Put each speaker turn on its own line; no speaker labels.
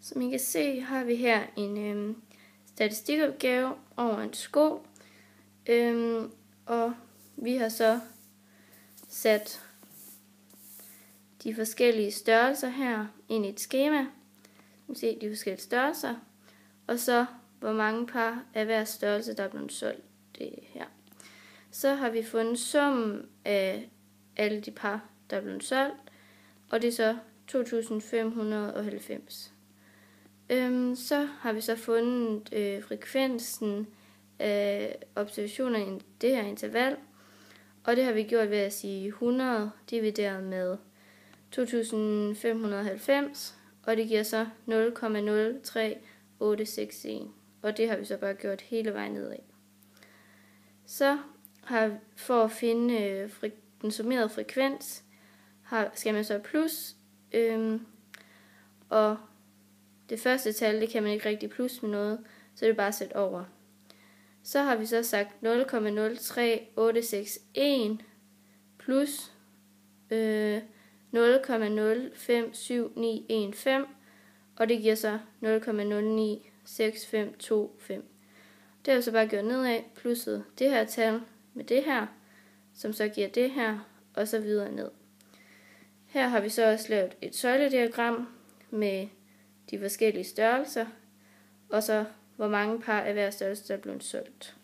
Som I kan se, har vi her en statistikopgave over en sko. Og vi har så sat de forskellige størrelser her ind i et skema. Du kan se de forskellige størrelser. Og så hvor mange par af hver størrelse, der er blevet solgt. Det her. Så har vi fundet summen af alle de par, der er blevet solgt. Og det er så 2590. Så har vi så fundet frekvensen af observationer i det her interval. Og det har vi gjort ved at sige 100 divideret med 2590. Og det giver så 0,03861. Og det har vi så bare gjort hele vejen nedad. Så for at finde den summerede frekvens, skal man så plus. Og det første tal, det kan man ikke rigtig plus med noget, så det er bare at sætte over. Så har vi så sagt 0,03861 plus 0,057915, og det giver så 0,096525. Det har vi så bare gjort nedad, plusset det her tal med det her, som så giver det her, og så videre ned. Her har vi så også lavet et søjlediagram med de forskellige størrelser, og så hvor mange par af hver størrelse, der er blevet solgt.